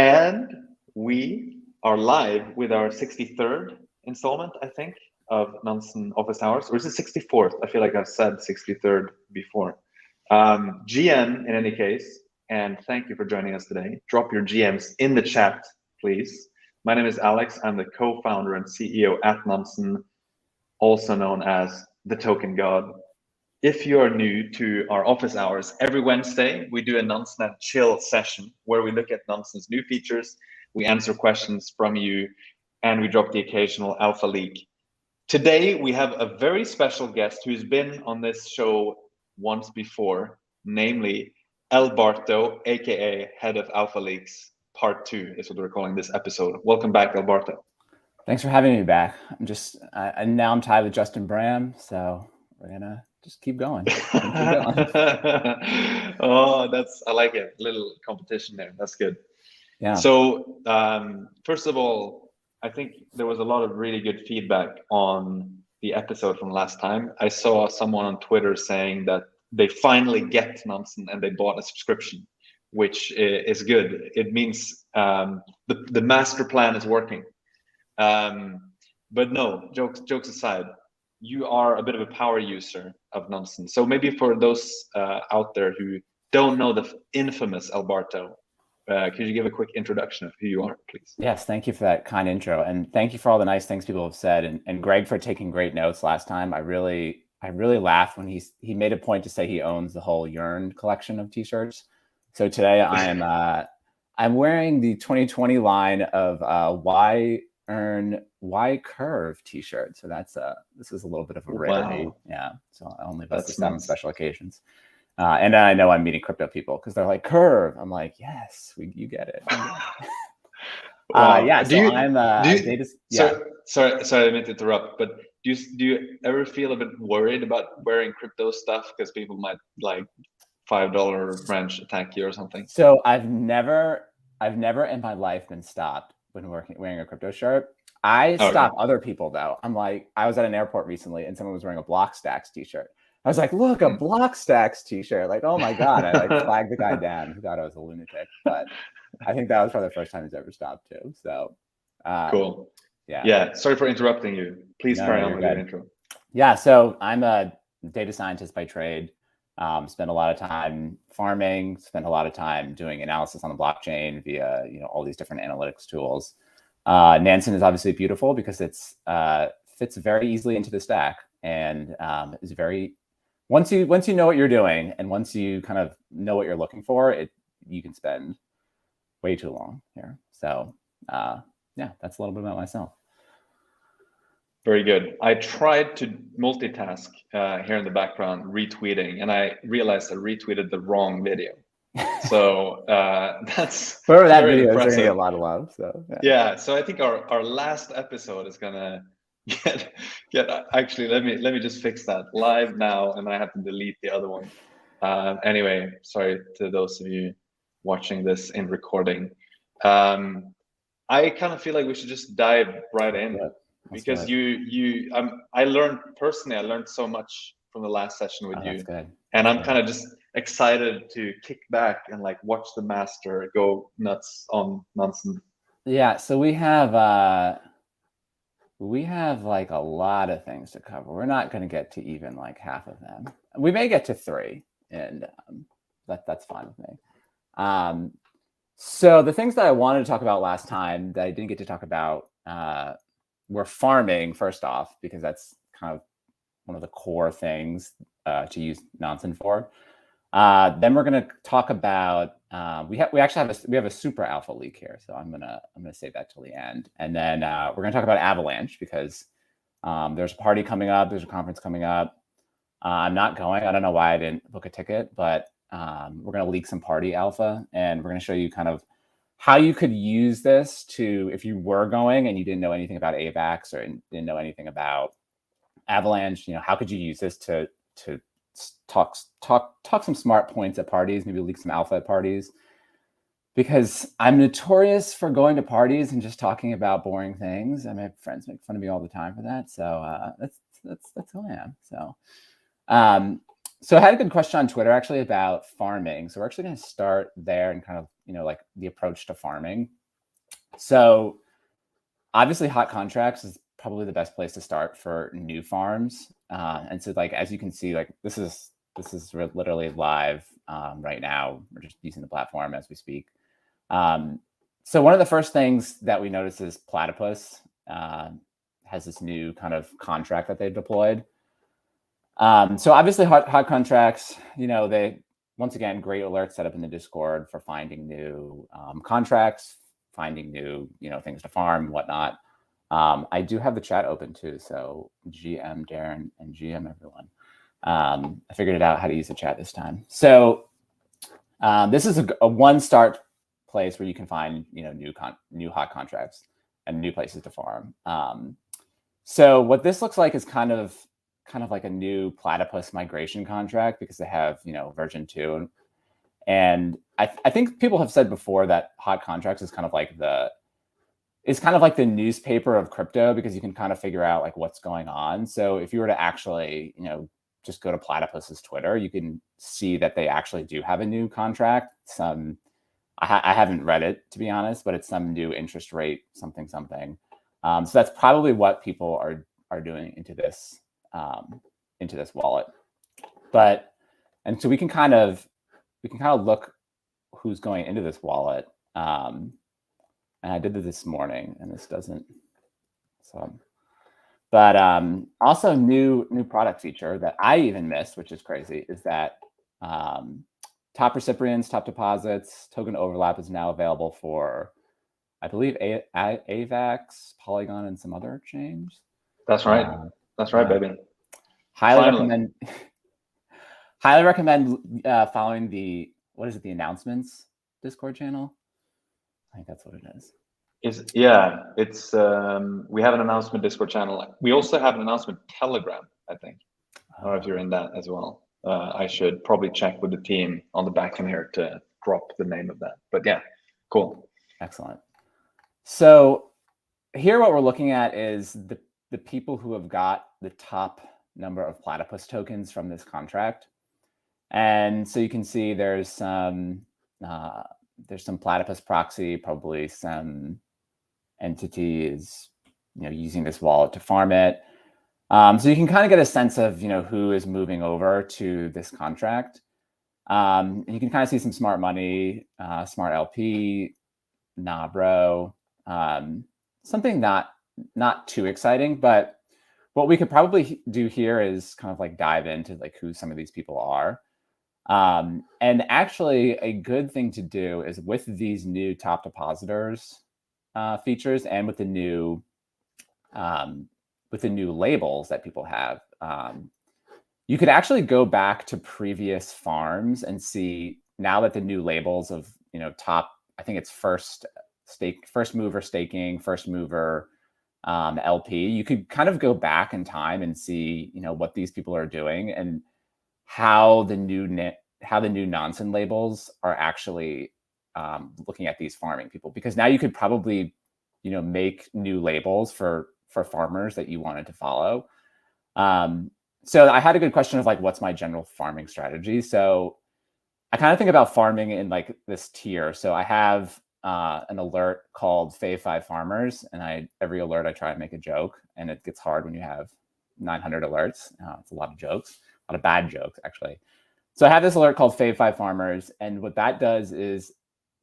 And we are live with our 63rd installment, I think, of Nansen Office Hours. Or is it 64th? I feel like I've said 63rd before. GM in any case, and thank you for joining us today. Drop your GMs in the chat, please. My name is Alex. I'm the co-founder and CEO at Nansen, also known as the Token God. If you are new to our office hours, every Wednesday we do a Nansen and Chill session where we look at Nansen's new features, we answer questions from you, and we drop the occasional alpha leak. Today we have a very special guest who's been on this show once before, namely Barto, aka Head of Alpha Leaks, Part 2 is what we're calling this episode. Welcome back, Barto. Thanks for having me back. Now I'm tied with Justin Bram, so we're gonna just keep going. Oh, I like it. A little competition there. That's good. Yeah. So first of all, I think there was a lot of really good feedback on the episode from last time. I saw someone on Twitter saying that they finally get Nansen and they bought a subscription, which is good. It means the master plan is working. But no, jokes aside, you are a bit of a power user of Nansen. So maybe for those out there who don't know the infamous Barto, could you give a quick introduction of who you are, please? Yes, thank you for that kind intro. And thank you for all the nice things people have said. And Greg for taking great notes last time. I really laughed when he made a point to say he owns the whole Yearn collection of t-shirts. So today I'm wearing the 2020 line of Y curve t-shirt. So this is a little bit of a rarity. Wow. Yeah. So I only bust this out on special occasions. And I know I'm meeting crypto people because they're like, curve. I'm like, yes, you get it. Wow. Yeah. Sorry, I didn't mean to interrupt, but do you ever feel a bit worried about wearing crypto stuff because people might like $5 French attack you or something? So I've never in my life been stopped when wearing a crypto shirt. I stop other people though. I'm like, I was at an airport recently and someone was wearing a Blockstacks t-shirt. I was like, look, a Blockstacks t-shirt. Like, oh my God. I like flagged the guy down who thought I was a lunatic. But I think that was probably the first time he's ever stopped too. So cool. Yeah. Yeah. Sorry for interrupting you. Please carry on with your intro. Yeah. So I'm a data scientist by trade. Spend a lot of time farming, spend a lot of time doing analysis on the blockchain via, all these different analytics tools. Nansen is obviously beautiful because it's fits very easily into the stack and is very, once you know what you're doing and once you kind of know what you're looking for, you can spend way too long here. So yeah, that's a little bit about myself. Very good. I tried to multitask here in the background, retweeting, and I realized I retweeted the wrong video. So that's that video is going to get a lot of love. So yeah. So I think our last episode is gonna get. Actually, let me just fix that live now, and I have to delete the other one. Anyway, sorry to those of you watching this in recording. I kind of feel like we should just dive right in. Yeah. Because I learned so much from the last session with you. That's good. And I'm kind of just excited to kick back and like watch the master go nuts on Nansen. Yeah, so we have like a lot of things to cover. We're not going to get to even like half of them. We may get to 3, and that's fine with me. So the things that I wanted to talk about last time that I didn't get to talk about we're farming first off, because that's kind of one of the core things to use Nansen for. Then we're going to talk about we actually have a super alpha leak here, so I'm gonna save that till the end, and then we're going to talk about Avalanche because there's a party coming up, there's a conference coming up. I'm not going. I don't know why I didn't book a ticket, but we're going to leak some party alpha, and we're going to show you kind of how you could use this to, if you were going and you didn't know anything about AVAX or didn't know anything about Avalanche, how could you use this to talk some smart points at parties, maybe leak some alpha at parties? Because I'm notorious for going to parties and just talking about boring things. I mean, my friends make fun of me all the time for that. So that's who I am. So So I had a good question on Twitter actually about farming. So we're actually going to start there and kind of, like the approach to farming. So obviously hot contracts is probably the best place to start for new farms. And so like, as you can see, like this is literally live right now. We're just using the platform as we speak. So one of the first things that we noticed is Platypus has this new kind of contract that they've deployed. So obviously hot contracts, they, once again, great alerts set up in the Discord for finding new contracts, finding new, things to farm, whatnot. I do have the chat open too. So GM Darren and GM everyone. I figured it out how to use the chat this time. So this is a one start place where you can find, new hot contracts and new places to farm. So what this looks like is kind of like a new Platypus migration contract, because they have, version 2. And I think people have said before that hot contracts is kind of like the newspaper of crypto, because you can kind of figure out like what's going on. So if you were to actually, just go to Platypus's Twitter, you can see that they actually do have a new contract. I haven't read it, to be honest, but it's some new interest rate, something. So that's probably what people are doing into this wallet. And so we can kind of look who's going into this wallet. And I did it this morning, and this doesn't. So, but also new product feature that I even missed, which is crazy, is that top recipients, top deposits, token overlap is now available for, I believe, AVAX, Polygon, and some other chains. That's right. That's right, baby. Highly recommend following the announcements Discord channel. I think that's what it is. It's we have an announcement Discord channel. We also have an announcement Telegram, I think. I don't know if you're in that as well. I should probably check with the team on the back end here to drop the name of that. But yeah, cool. Excellent. So here what we're looking at is the people who have got the top number of Platypus tokens from this contract. And so you can see there's some Platypus proxy, probably some entity is using this wallet to farm it. So you can kind of get a sense of who is moving over to this contract. And you can kind of see some smart money, smart LP, nah bro, something not too exciting, but what we could probably do here is kind of like dive into like who some of these people are. And actually a good thing to do is with these new top depositors features, and with the new labels that people have, you could actually go back to previous farms and see, now that the new labels of top, I think it's first mover staking, first mover LP, you could kind of go back in time and see what these people are doing, and how the new Nansen labels are actually looking at these farming people, because now you could probably make new labels for farmers that you wanted to follow. So I had a good question of like, what's my general farming strategy? So I kind of think about farming in like this tier. So I have an alert called Fave5 Farmers, and every alert I try to make a joke, and it gets hard when you have 900 alerts. It's a lot of jokes, a lot of bad jokes actually. So I have this alert called Fave5 Farmers, and what that does is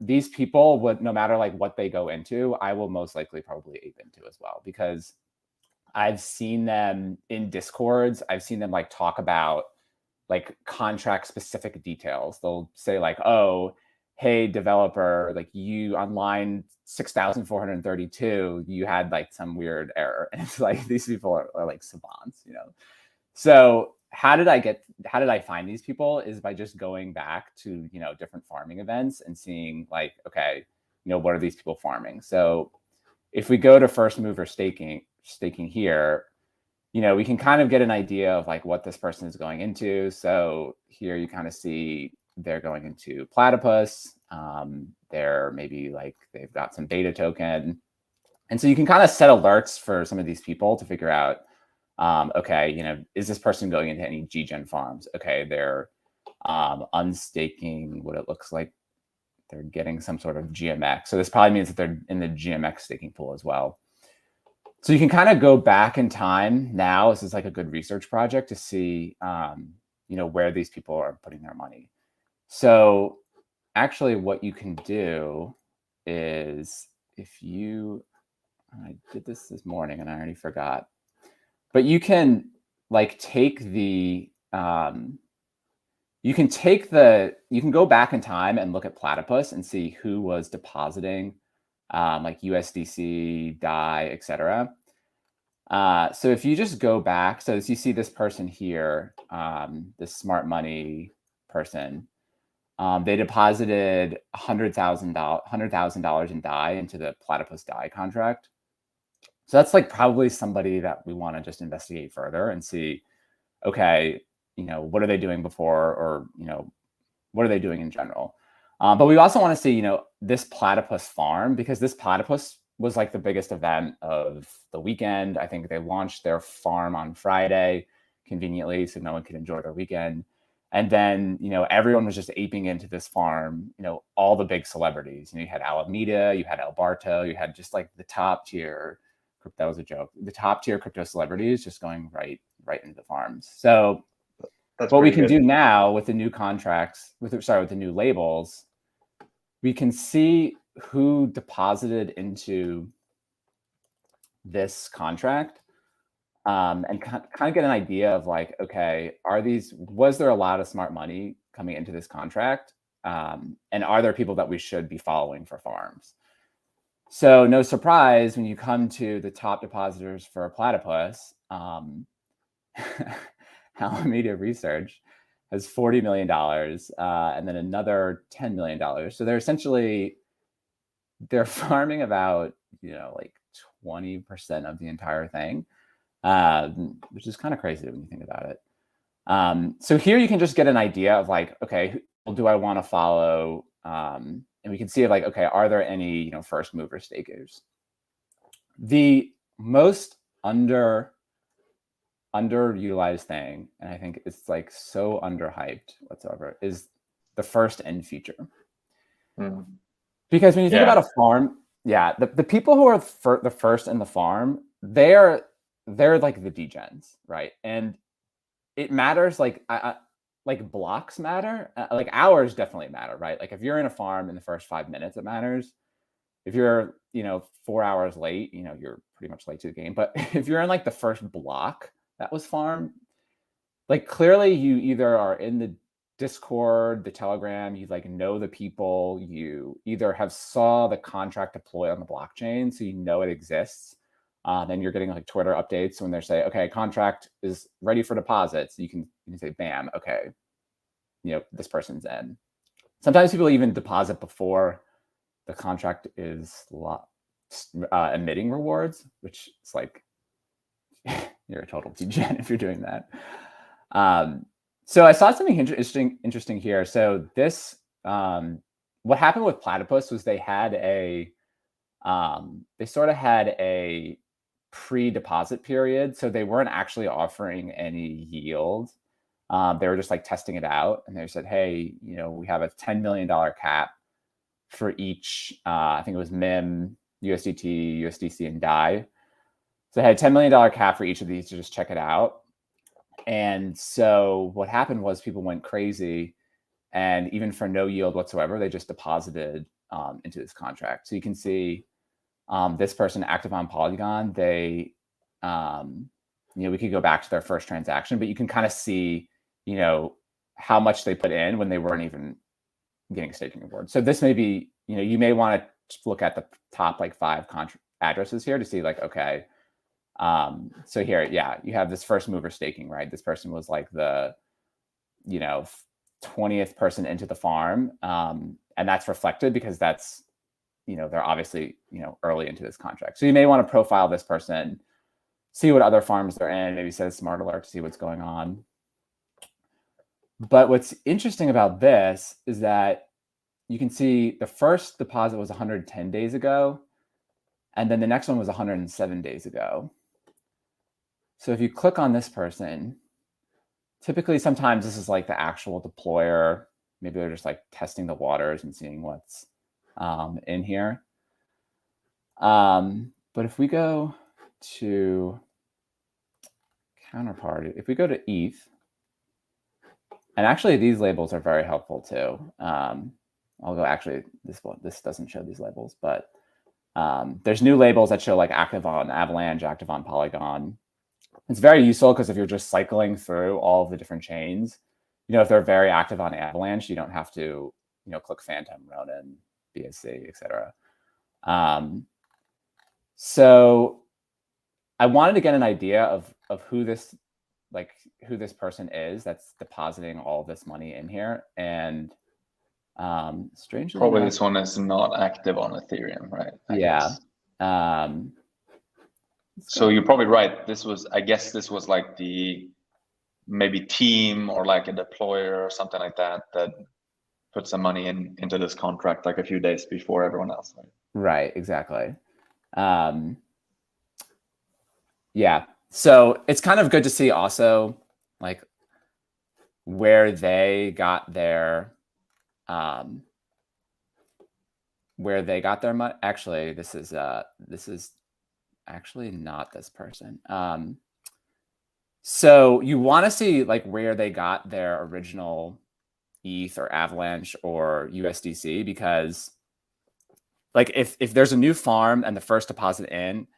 these people would, no matter like what they go into, I will most likely probably ape into as well, because I've seen them in Discords. I've seen them like talk about like contract specific details. They'll say like, oh, hey, developer, like you on line 6,432, you had like some weird error. And it's like, these people are like savants, So how did I find these people is by just going back to, different farming events and seeing like, okay, what are these people farming? So if we go to first mover staking here, we can kind of get an idea of like what this person is going into. So here you kind of see they're going into Platypus. They're maybe like they've got some beta token. And so you can kind of set alerts for some of these people to figure out, Okay, is this person going into any G-Gen farms? Okay, they're unstaking what it looks like they're getting some sort of GMX. So this probably means that they're in the GMX staking pool as well. So you can kind of go back in time now. This is like a good research project to see, where these people are putting their money. So actually what you can do is I did this morning and I already forgot, but you can like take the, you can go back in time and look at Platypus and see who was depositing like USDC, DAI, etc. So if you just go back, so as you see this person here, this smart money person, they deposited $100,000 in DAI into the Platypus DAI contract. So that's like probably somebody that we want to just investigate further and see, okay, what are they doing before, or, what are they doing in general? But we also want to see, this platypus farm, because this platypus was like the biggest event of the weekend. I think they launched their farm on Friday conveniently, so no one could enjoy their weekend. And then, everyone was just aping into this farm, all the big celebrities. You had Alameda, you had Barto, you had just like the top tier, that was a joke, the top tier crypto celebrities just going right into the farms. So that's what we can good. do now with the new contracts, with the new labels, we can see who deposited into this contract, and kind of get an idea of like, okay, was there a lot of smart money coming into this contract? And are there people that we should be following for farms? So no surprise when you come to the top depositors for a platypus, Alameda Research has $40 million, and then another $10 million. So they're farming about, like 20% of the entire thing, which is kind of crazy when you think about it. So here you can just get an idea of like, okay, who do I want to follow? And we can see like, okay, are there any, first mover stakers? The most underutilized thing, and I think it's like so underhyped whatsoever, is the first end feature. Because when you think about a farm, the people who are the first in the farm, they're like the degens, right? And it matters, like blocks matter, like hours definitely matter, right? Like if you're in a farm in the first 5 minutes, it matters. If you're 4 hours late, you're pretty much late to the game. But if you're in like the first block that was farmed, like clearly you either are in the Discord, the Telegram, you like know the people, you either have saw the contract deploy on the blockchain, so it exists. Then you're getting like Twitter updates when they say, okay, contract is ready for deposits. You can say, bam, okay, this person's in. Sometimes people even deposit before the contract is emitting rewards, which is like, you're a total degen if you're doing that. So I saw something interesting here. So this, what happened with Platypus was they sort of had a pre-deposit period. So they weren't actually offering any yield. They were just like testing it out. And they said, hey, we have a $10 million cap for each, I think it was MIM, USDT, USDC, and DAI. So they had a $10 million cap for each of these to just check it out. And so what happened was people went crazy, and even for no yield whatsoever, they just deposited into this contract. So you can see this person active on Polygon, they, we could go back to their first transaction, but you can kind of see, how much they put in when they weren't even getting staking reward. So this may be, you may want to look at the top like 5 addresses here to see like, okay, so here, you have this first mover staking, right? This person was like the, 20th person into the farm. And that's reflected because that's, they're obviously, early into this contract. So you may want to profile this person, see what other farms they're in, maybe set a smart alert to see what's going on. But what's interesting about this is that you can see the first deposit was 110 days ago, and then the next one was 107 days ago. So if you click on this person, typically sometimes this is like the actual deployer. Maybe they're just like testing the waters and seeing what's in here. But if we go to counterparty, if we go to ETH, and actually these labels are very helpful too. I'll go, actually, this doesn't show these labels, but there's new labels that show like active on Avalanche, active on Polygon. It's very useful because if you're just cycling through all of the different chains, if they're very active on Avalanche, you don't have to, click Phantom, Ronin, BSC, etc. So I wanted to get an idea of who this person is that's depositing all this money in here. And strangely probably enough, this one is not active on Ethereum, right? I guess. So you're probably right. I guess this was like the maybe team or like a deployer or something like that put some money into this contract like a few days before everyone else. Right, exactly. Yeah. So it's kind of good to see also like where they got their money. Actually, this is actually not this person. So you want to see like where they got their original ETH or Avalanche or USDC, because like if there's a new farm and the first deposit in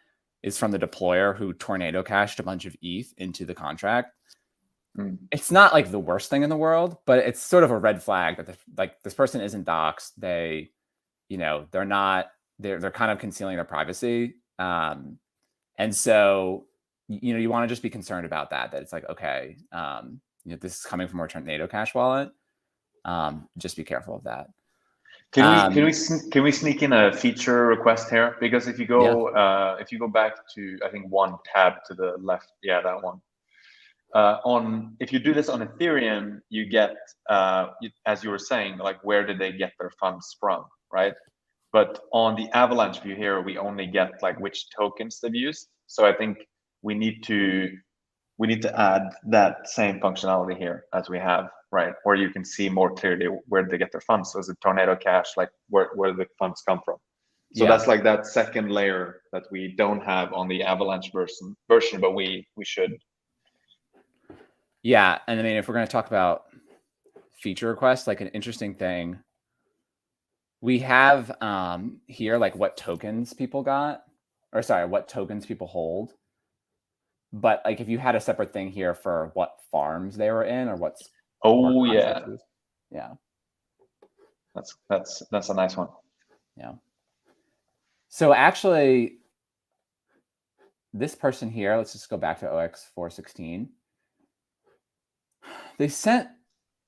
is from the deployer who tornado cashed a bunch of ETH into the contract, it's not like the worst thing in the world, but it's sort of a red flag that this person isn't doxxed. They're kind of concealing their privacy. And so, you want to just be concerned about that it's like, okay, this is coming from our tornado cash wallet. Just be careful of that. Can we sneak in a feature request here? Because if you go back to, I think, one tab to the left, that one. If you do this on Ethereum, you get, as you were saying, like where did they get their funds from, right? But on the Avalanche view here, we only get like which tokens they've used. So I think we need to add that same functionality here as we have, right? Where you can see more clearly where they get their funds. So is it tornado cash, like where the funds come from? So that's like that second layer that we don't have on the Avalanche version, but we should. Yeah, and I mean, if we're going to talk about feature requests, like an interesting thing, we have here like what tokens people got, or sorry, what tokens people hold. But like if you had a separate thing here for what farms they were in or what's that's a nice one. Yeah. So actually, this person here, let's just go back to OX416. They sent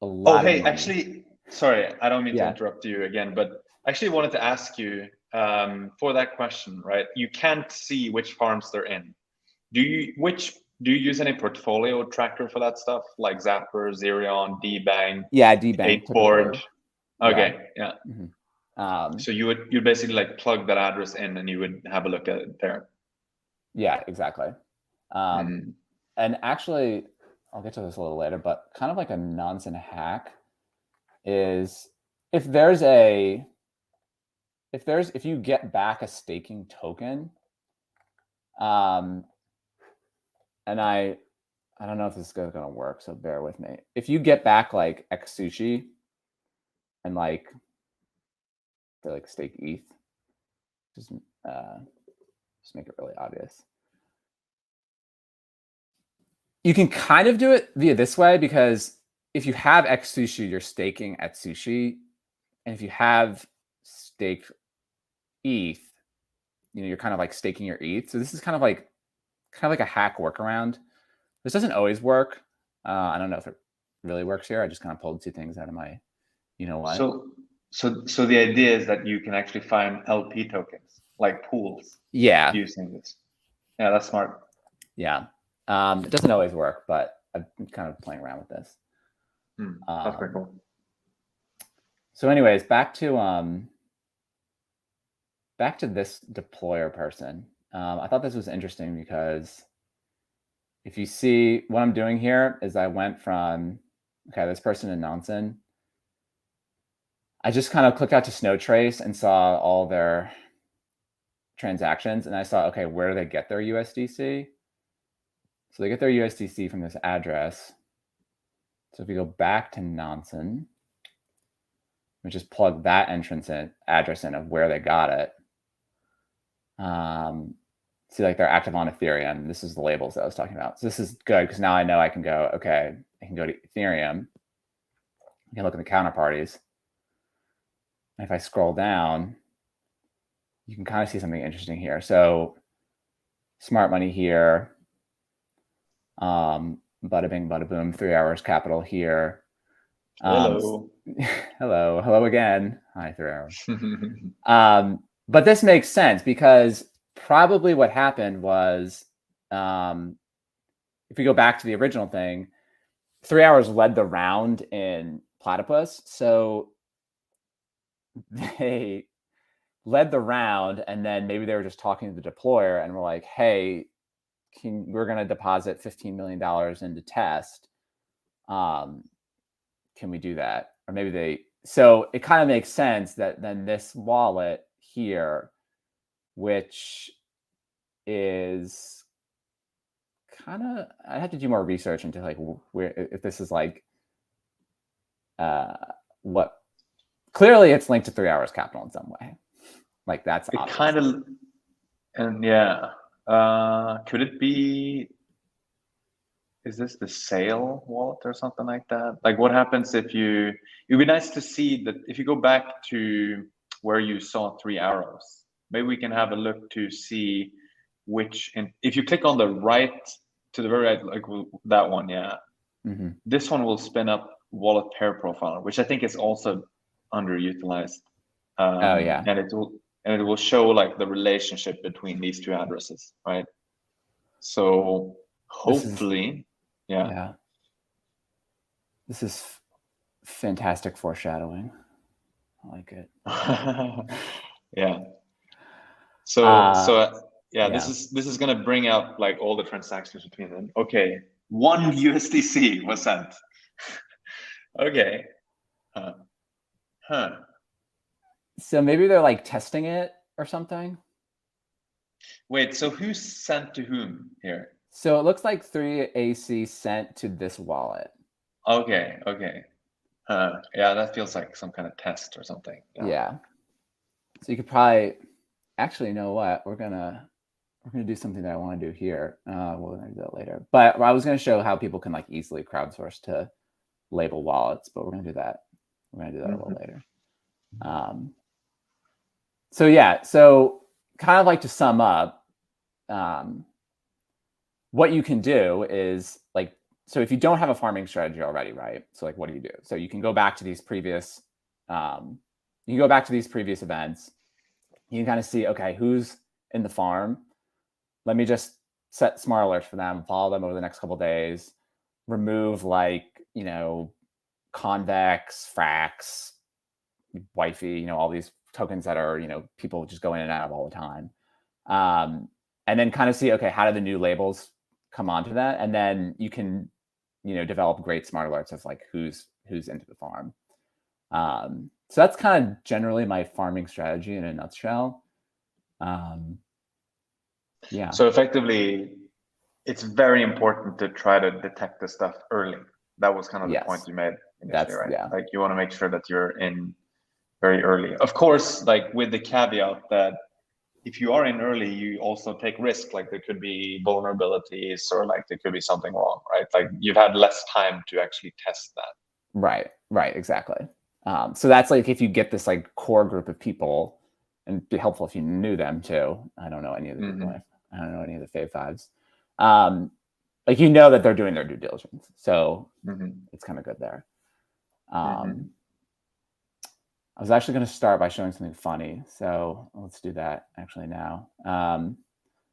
a lot of money. Actually, sorry, I don't mean to interrupt you again, but I actually wanted to ask you for that question, right? You can't see which farms they're in. Do you use any portfolio tracker for that stuff, like Zapper, Zerion, DBank? Yeah, DBank. Board. Okay, yeah. Mm-hmm. So you'd basically like plug that address in, and you would have a look at it there. Yeah, exactly. And actually, I'll get to this a little later, but kind of like a Nansen hack is if you get back a staking token, and I don't know if this is going to work, so bear with me. If you get back like X sushi and like stake ETH, just make it really obvious. You can kind of do it via this way, because if you have X sushi, you're staking at sushi, and if you have staked ETH, you're kind of like staking your ETH. So this is kind of like a hack workaround. This doesn't always work. I don't know if it really works here. I just kind of pulled two things out of my, So the idea is that you can actually find LP tokens, like pools. Yeah. Using this. Yeah, that's smart. Yeah. It doesn't always work, but I'm kind of playing around with this. That's pretty cool. So anyways, back to this deployer person. I thought this was interesting because if you see what I'm doing here is I went from, okay, this person in Nansen. I just kind of clicked out to Snow Trace and saw all their transactions. And I saw, okay, where do they get their USDC? So they get their USDC from this address. So if we go back to Nansen, we just plug that address in of where they got it. See, like they're active on Ethereum. This is the labels that I was talking about. So this is good because now I know I can go, okay, I can go to Ethereum. I can look at the counterparties. And if I scroll down, you can kind of see something interesting here. So smart money here. Bada bing, bada boom, 3 hours capital here. Hello. Hello again. Hi, 3 hours. But this makes sense because probably what happened was, if we go back to the original thing, 3 hours led the round in Platypus. So they led the round, and then maybe they were just talking to the deployer and were like, hey, we're going to deposit $15 million into test. Can we do that? Or maybe so it kind of makes sense that then this wallet here, which is kind of, I have to do more research into like where, if this is like, what, clearly it's linked to 3 hours capital in some way. Like that's it obvious. kind of, and yeah, could it be, is this the sale wallet or something like that? Like what happens if it'd be nice to see that if you go back to where you saw 3 arrows, maybe we can have a look to see which, and if you click on the right, to the very right, like that one, yeah. Mm-hmm. This one will spin up wallet pair profile, which I think is also underutilized. Oh yeah. And it will show like the relationship between these two addresses, right? So hopefully, yeah. This is fantastic foreshadowing. I like it. Yeah. So this is gonna bring out like all the transactions between them. Okay, 1 USDC was sent. Okay. So maybe they're like testing it or something. Wait, so who sent to whom here? So it looks like 3AC sent to this wallet. Okay. Yeah, that feels like some kind of test or something. Yeah. So you could probably, actually, you know what? We're gonna do something that I want to do here. We're gonna do that later. But I was gonna show how people can like easily crowdsource to label wallets, but we're gonna do that. We're gonna do that a little later. So yeah, so kind of like to sum up, what you can do is like, so if you don't have a farming strategy already, right? So like, what do you do? So you can go back to these previous, events. You can kind of see, okay, who's in the farm. Let me just set smart alerts for them, follow them over the next couple of days, remove like, Convex, Frax, Wifey, all these tokens that are, people just go in and out of all the time. And then kind of see, okay, how do the new labels come onto that? And then you can, develop great smart alerts of like who's into the farm. So that's kind of generally my farming strategy in a nutshell. Yeah. So effectively, it's very important to try to detect the stuff early. That was kind of the point you made initially, right? Yeah. Like you want to make sure that you're in very early. Of course, like with the caveat that if you are in early, you also take risk. Like there could be vulnerabilities or like there could be something wrong, right? Like you've had less time to actually test that. Right, exactly. So that's like if you get this like core group of people, and it'd be helpful if you knew them too. I don't know any of the people. I don't know any of the Fave Fives. Like that they're doing their due diligence, so it's kind of good there. I was actually going to start by showing something funny, so let's do that actually now. I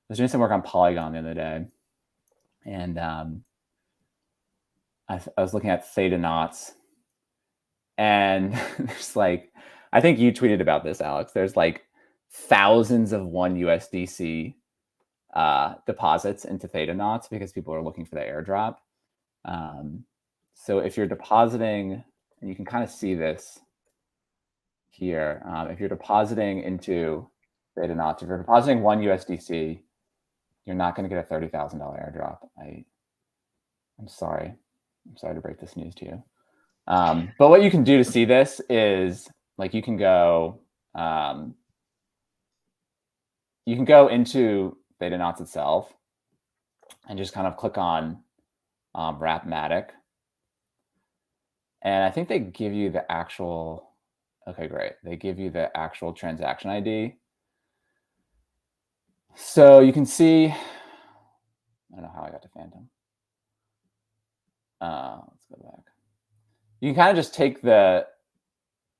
was doing some work on Polygon the other day, and I was looking at Thetanuts, and there's like, I think you tweeted about this, Alex. There's like thousands of 1 USDC deposits into Thetanuts because people are looking for the airdrop. So if you're depositing, and you can kind of see this here, if you're depositing into Thetanuts, if you're depositing 1 USDC, you're not going to get a $30,000 airdrop. I'm sorry to break this news to you. But what you can do to see this is like you can go into Thetanuts itself and just kind of click on Wrapmatic. And I think they give you the actual, okay, great. They give you the actual transaction ID. So you can see, I don't know how I got to Phantom. Let's go back. You can kind of just take the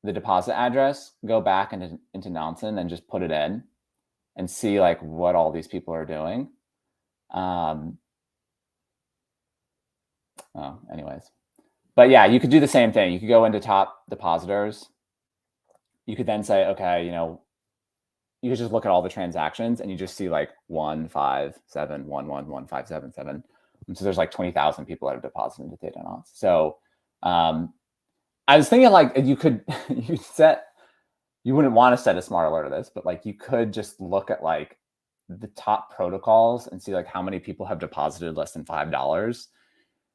deposit address, go back into Nansen and just put it in and see like what all these people are doing. Anyways. But yeah, you could do the same thing. You could go into top depositors. You could then say, okay, you know, you could just look at all the transactions and you just see like 157111577. And so there's like 20,000 people that have deposited into Thetanuts. So I was thinking like you wouldn't want to set a smart alert of this, but like you could just look at like the top protocols and see like how many people have deposited less than $5.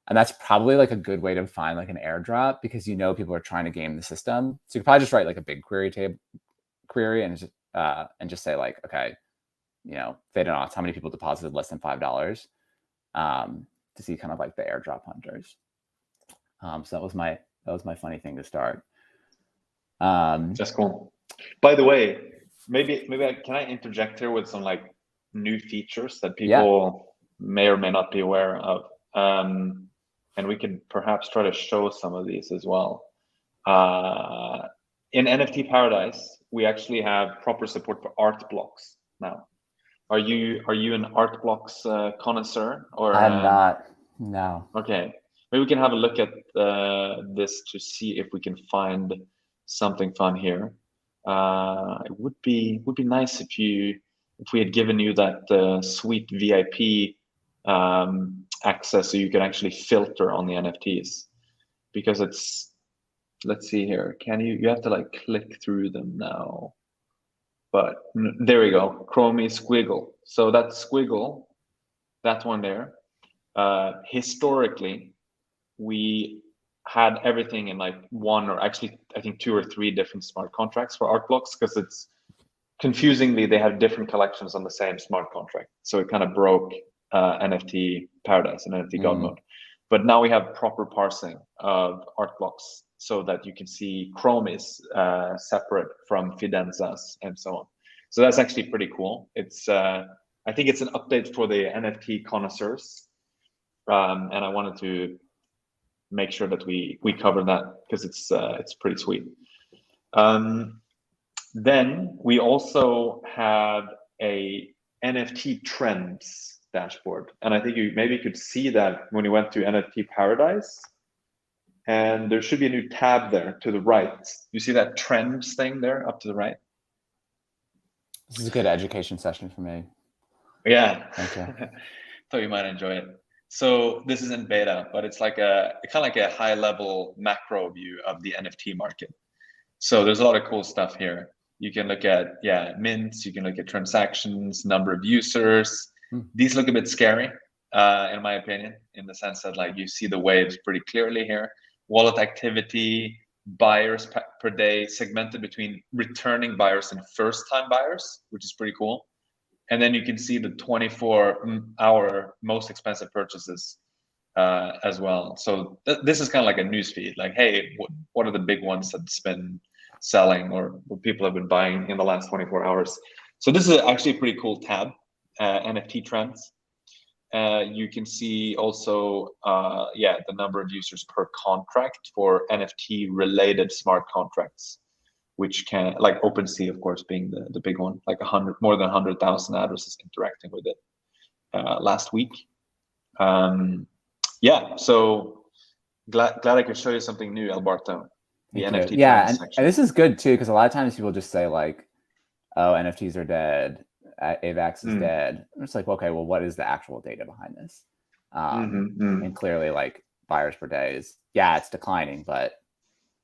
And that's probably like a good way to find like an airdrop because you know people are trying to game the system. So you could probably just write like a big query and just say like, okay, you know, Thetanuts, how many people deposited less than $5 to see kind of like the airdrop hunters. So that was my funny thing to start. That's cool. By the way, maybe can I interject here with some like new features that people may or may not be aware of? And we can perhaps try to show some of these as well. In NFT Paradise, we actually have proper support for art blocks now. Are you an art blocks connoisseur? Or I'm not. No. Okay, maybe we can have a look at this to see if we can find something fun here. It would be nice if we had given you that sweet VIP access so you can actually filter on the NFTs, because it's, let's see here, you have to like click through them now, but there we go, Chromie squiggle. So that squiggle, that one there, historically we had everything in like one, or actually I think 2 or 3 different smart contracts for art blocks, because it's confusingly they have different collections on the same smart contract, so it kind of broke NFT Paradise and NFT God Mode. But now we have proper parsing of art blocks so that you can see Chromies separate from Fidenzas and so on. So that's actually pretty cool. It's I think it's an update for the NFT connoisseurs, and I wanted to make sure that we cover that because it's pretty sweet. Then we also have a NFT Trends dashboard, and I think you maybe could see that when you went to NFT Paradise, and there should be a new tab there to the right. You see that trends thing there up to the right? This is a good education session for me. Yeah. Okay. Thought you might enjoy it. So this is in beta, but it's like kind of like a high level macro view of the NFT market. So there's a lot of cool stuff here. You can look at mints, you can look at transactions, number of users. These look a bit scary, in my opinion, in the sense that like you see the waves pretty clearly here. Wallet activity, buyers per day, segmented between returning buyers and first-time buyers, which is pretty cool. And then you can see the 24-hour most expensive purchases as well. So this is kind of like a news feed, like, hey, what are the big ones that's been selling or what people have been buying in the last 24 hours? So this is actually a pretty cool tab, NFT Trends. You can see also, the number of users per contract for NFT related smart contracts, which can, like OpenSea, of course, being the big one, like more than 100,000 addresses interacting with it last week. So glad I could show you something new, Alberto. The NFT and this is good too, because a lot of times people just say like, oh, NFTs are dead. AVAX is dead. I'm just like, okay, well, what is the actual data behind this? And clearly, like, buyers per day is, yeah, it's declining, but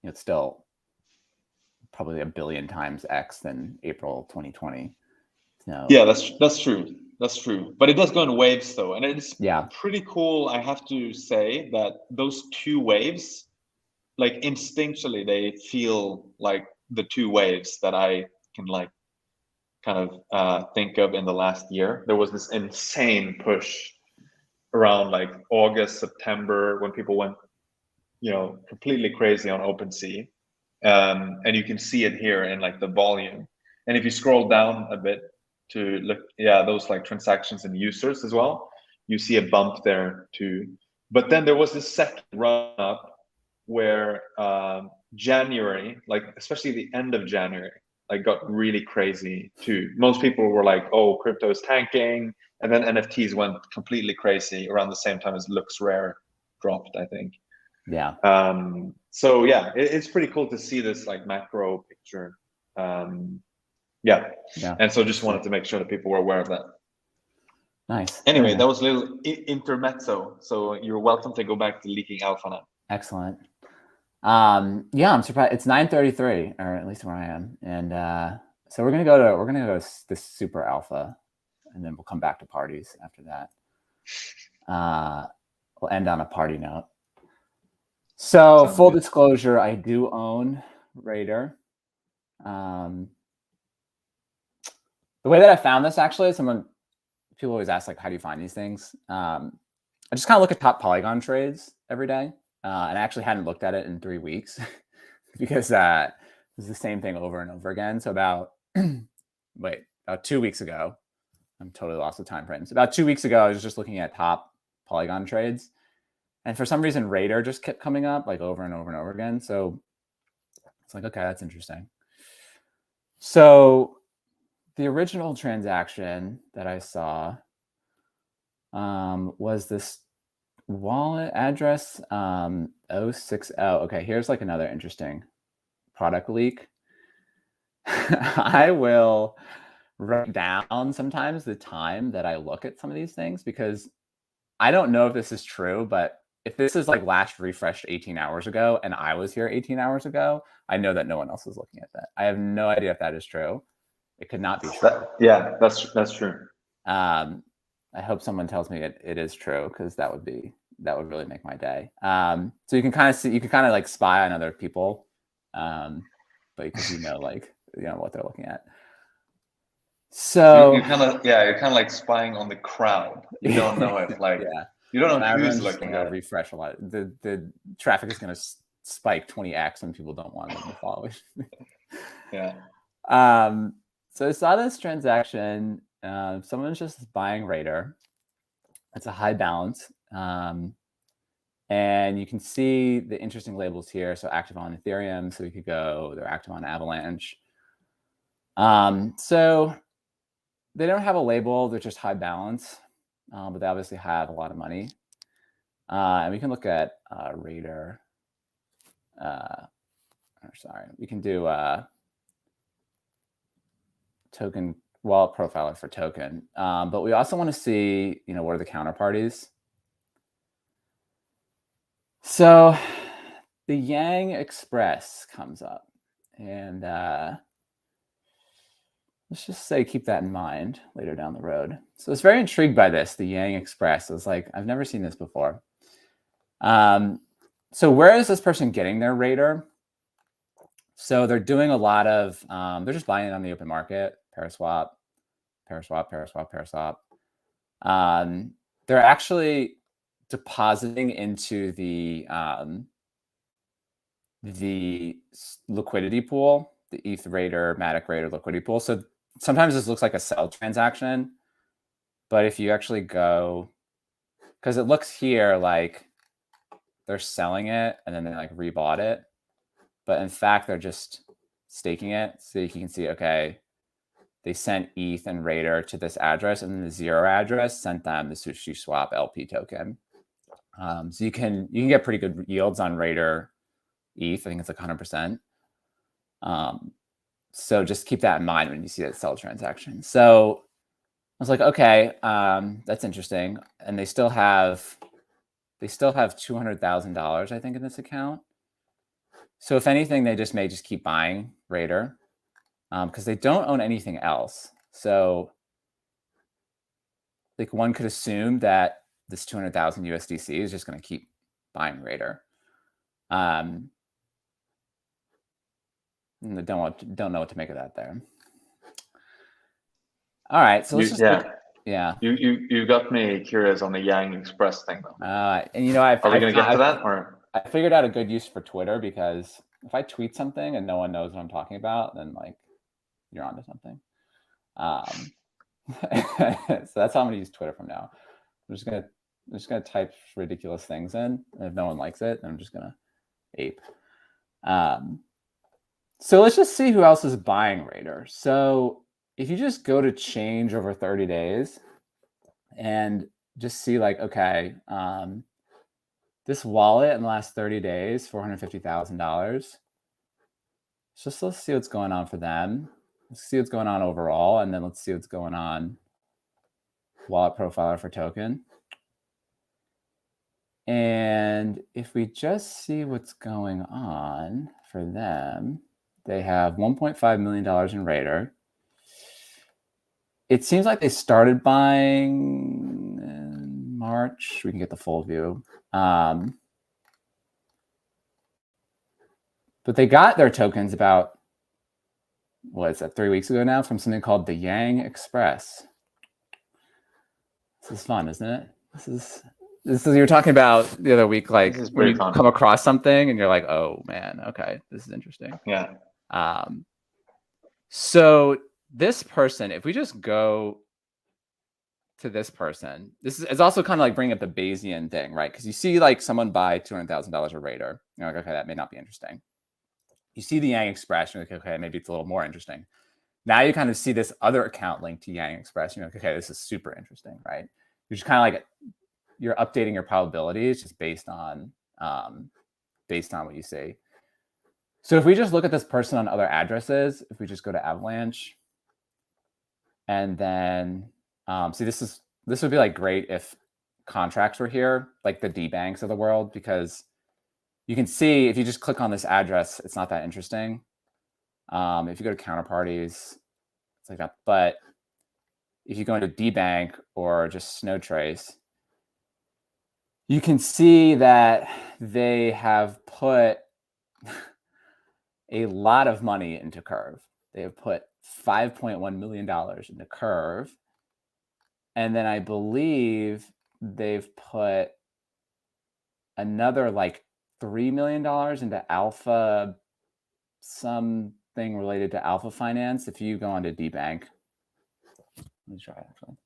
it's still probably 1 billion times X than April 2020. So yeah, that's true. That's true. But it does go in waves though. And it's yeah, pretty cool, I have to say, that those 2 waves, like instinctually, they feel like the 2 waves that I can like kind of think of in the last year. There was this insane push around like August, September, when people went, completely crazy on OpenSea. And you can see it here in like the volume. And if you scroll down a bit to look, those like transactions and users as well, you see a bump there too. But then there was this second run up where January, like especially the end of January, like got really crazy too. Most people were like, oh, crypto is tanking. And then NFTs went completely crazy around the same time as Looks Rare dropped, I think. yeah. So yeah, it's pretty cool to see this like macro picture. Yeah. And so just wanted to make sure that people were aware of that. Nice. Anyway, that was a little intermezzo. So you're welcome to go back to Leaking Alpha now. Excellent. Yeah, I'm surprised. It's 9:33, or at least where I am, and so we're gonna go to this super alpha, and then we'll come back to parties after that. We'll end on a party note. So full disclosure, I do own Raider. The way that I found this, actually, people always ask like, how do you find these things? I just kind of look at top Polygon trades every day. And I actually hadn't looked at it in 3 weeks because it was the same thing over and over again. So about 2 weeks ago, I'm totally lost with time frames. About 2 weeks ago, I was just looking at top Polygon trades. And for some reason, Raider just kept coming up like over and over and over again. So it's like, okay, that's interesting. So the original transaction that I saw was this wallet address 060. Okay, here's like another interesting product leak. I will write down sometimes the time that I look at some of these things, because I don't know if this is true, but if this is like last refreshed 18 hours ago and I was here 18 hours ago, I know that no one else is looking at that. I have no idea if that is true. It could not be true. Yeah, that's true. I hope someone tells me it is true, because that would really make my day. So you can kind of like spy on other people, but because like what they're looking at. So you're kind of like spying on the crowd. You don't know if like you don't know who's looking at it. Refresh a lot. The traffic is going to spike 20x when people don't want them to follow it. Yeah. So I saw this transaction. Someone's just buying Raider. It's a high balance. And you can see the interesting labels here. So active on Ethereum. So we could go, they're active on Avalanche. So they don't have a label. They're just high balance, but they obviously have a lot of money. And we can look at Raider. We can do token wallet profiler for token. But we also want to see, what are the counterparties? So the Yang Express comes up, and let's just say keep that in mind later down the road. So I was very intrigued by this, the Yang Express. I was like, I've never seen this before. So where is this person getting their Raider? So they're doing a lot of, they're just buying it on the open market, Paraswap. They're actually depositing into the liquidity pool, the ETH Raider, Matic Raider liquidity pool. So sometimes this looks like a sell transaction, but if you actually go, because it looks here like they're selling it and then they like rebought it, but in fact they're just staking it. So you can see, okay, they sent ETH and Raider to this address, and then the 0 address sent them the Sushi Swap LP token. So you can get pretty good yields on Raider ETH. I think it's like 100%. So just keep that in mind when you see that sell transaction. So was like, okay, that's interesting. And they still have $200,000, I think, in this account. So if anything, they may just keep buying Raider because they don't own anything else. So like one could assume that this 200,000 USDC is just going to keep buying Raider. Don't know what to make of that there. All right, so let's just You got me curious on the Yang Express thing though. And you know, are we gonna get to that, or I figured out a good use for Twitter, because if I tweet something and no one knows what I'm talking about, then like you're onto something. So that's how I'm gonna use Twitter from now. I'm just gonna type ridiculous things in, and if no one likes it, then I'm just gonna ape. So let's just see who else is buying Raider. So if you just go to change over 30 days and just see like, okay, this wallet in the last 30 days, $450,000. Let's see what's going on for them. Let's see what's going on overall, and then let's see what's going on wallet profiler for token. And if we just see what's going on for them, they have $1.5 million in Raider. It seems like they started buying in March. We can get the full view. But they got their tokens about, what is that, 3 weeks ago now, from something called the Yang Express. This is fun, isn't it? This is you're talking about the other week, like when you come across something and you're like, oh man, okay, this is interesting. Yeah. So this person, if we just go to this person, it's also kind of like bringing up the Bayesian thing, right? Because you see like someone buy $200,000 of Raider, you're like, okay, that may not be interesting. You see the Yang Express, you're like, okay, maybe it's a little more interesting. Now you kind of see this other account linked to Yang Express, you're like, okay, this is super interesting, right? You're just kind of like, you're updating your probabilities just based on what you see. So if we just look at this person on other addresses, if we just go to Avalanche, and then see, this would be like great if contracts were here, like the D banks of the world, because you can see if you just click on this address, it's not that interesting. If you go to counterparties, it's like that. But if you go into dBank or just Snowtrace, you can see that they have put a lot of money into Curve. They have put $5.1 million into Curve. And then I believe they've put another like $3 million into Alpha, something related to Alpha Finance. If you go onto dBank, let me try actually.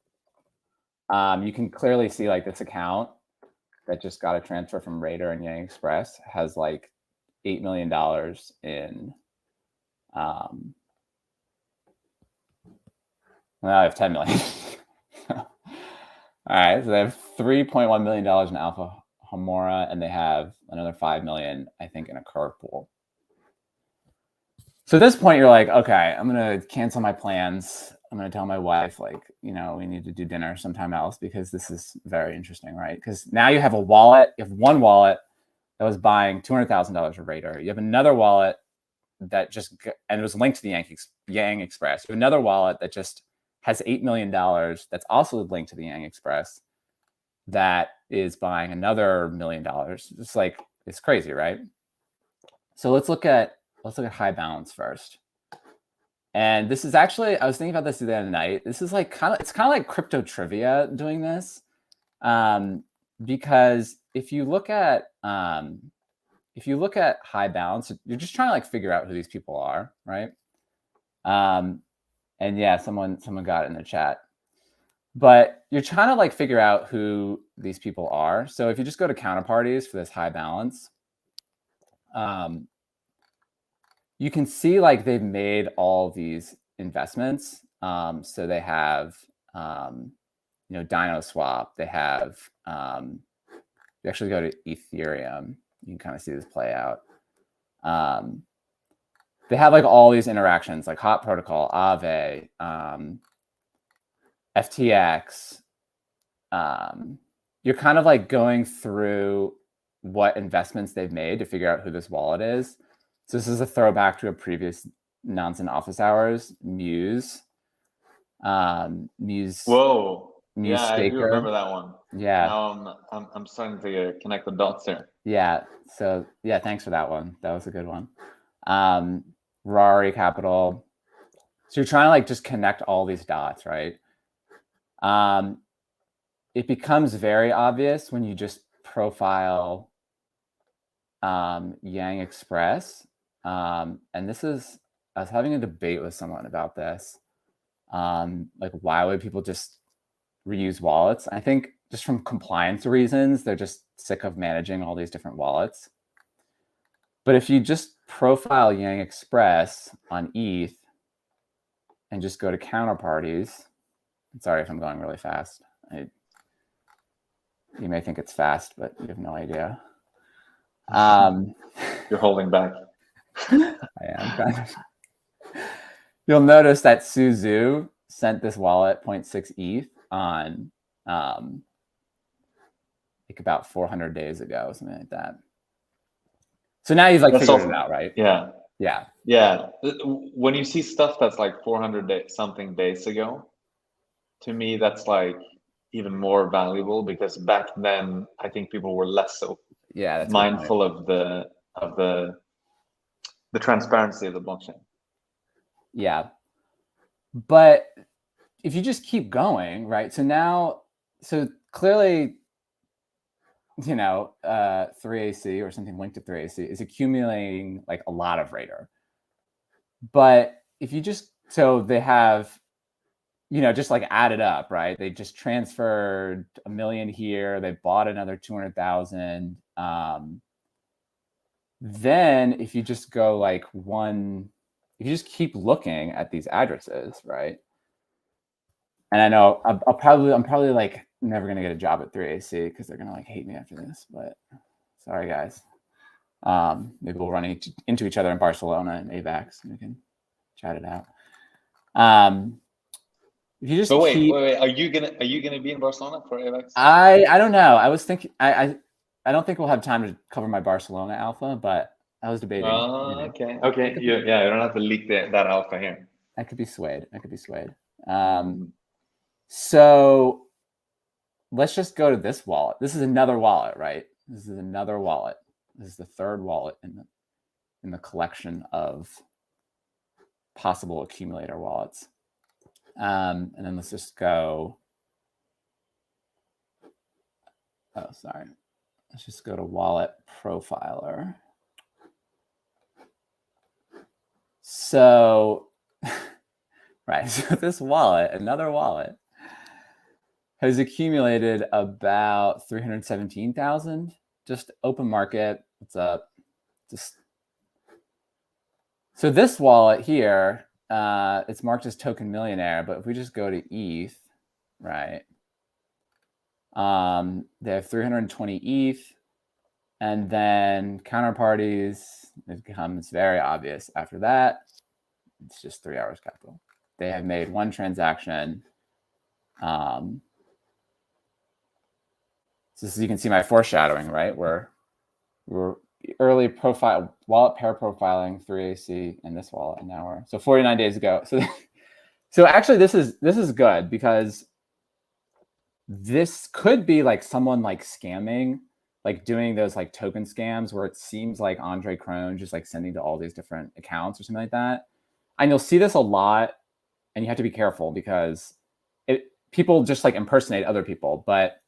You can clearly see like this account that just got a transfer from Raider and Yang Express has like $8 million in. Well, I have 10 million. All right, so they have $3.1 million in Alpha Homora, and they have another 5 million, I think, in a Curve pool. So at this point, you're like, okay, I'm gonna cancel my plans. I'm gonna tell my wife, like, you know, we need to do dinner sometime else because this is very interesting, right? Because now you have a wallet. You have one wallet that was buying $200,000 of Raider. You have another wallet that just, and it was linked to the Yang Express. You have another wallet that just has $8 million that's also linked to the Yang Express that is buying another $1 million. It's like, it's crazy, right? So let's look at high balance first. And this is actually, I was thinking about this the other night. This is like it's kind of like crypto trivia doing this. Because if you look at high balance, you're just trying to like figure out who these people are, right? And yeah, someone got it in the chat. But you're trying to like figure out who these people are. So if you just go to counterparties for this high balance, you can see like they've made all these investments. So they have, DinoSwap. They have, you actually go to Ethereum, you can kind of see this play out. They have like all these interactions, like Hot Protocol, Aave, FTX, you're kind of like going through what investments they've made to figure out who this wallet is. So this is a throwback to a previous Nansen office hours, Muse. Muse. Whoa. Muse Yeah, I do Staker. remember that one. Yeah. Now I'm starting to connect the dots here. Yeah. So yeah, thanks for that one. That was a good one. Rari Capital. So you're trying to like just connect all these dots, right? It becomes very obvious when you just profile Yang Express. And this is, I was having a debate with someone about this. Like, why would people just reuse wallets? I think just from compliance reasons, they're just sick of managing all these different wallets. But if you just profile Yang Express on ETH and just go to counterparties, sorry if I'm going really fast. You may think it's fast, but you have no idea. You're holding back. I am kind of. You'll notice that Suzu sent this wallet 0.6 ETH on like about 400 days ago, something like that. So now you've like figured it out, right? Yeah. Yeah. Yeah. When you see stuff that's like 400 something days ago, to me, that's like even more valuable because back then I think people were less so mindful of the transparency of the blockchain. Yeah. But if you just keep going, right? So now, so clearly, you know, 3AC or something linked to 3AC is accumulating like a lot of Raider. But if you just, so they have, you know, just like add it up, right? They just transferred $1 million here. They bought another 200,000. Then if you just go like if you just keep looking at these addresses, right? And I know I'm probably like never gonna get a job at 3AC because they're gonna like hate me after this. But sorry, guys. Maybe we'll run into each other in Barcelona and AVAX, and we can chat it out. If you just wait, are you gonna be in Barcelona for AVAX? I don't know. I was thinking I don't think we'll have time to cover my Barcelona alpha, but I was debating. Okay. Yeah, you don't have to leak that alpha here. I could be swayed. So let's just go to this wallet. This is another wallet, right? This is another wallet. This is the third wallet in the collection of possible accumulator wallets. And then let's just go. Oh, sorry. Let's just go to wallet profiler. So, right. So this wallet, another wallet, has accumulated about 317,000. Just open market. What's up? So this wallet here, it's marked as token millionaire, but if we just go to ETH, right? They have 320 ETH, and then counterparties, it becomes very obvious after that. It's just 3 hours capital. They have made one transaction. So you can see my foreshadowing, right? We're early profile wallet pair profiling 3AC in this wallet, and now we're 49 days ago. So actually this is good because this could be like someone like scamming, like doing those like token scams where it seems like Andre Crone just like sending to all these different accounts or something like that. And you'll see this a lot, and you have to be careful because people just like impersonate other people. But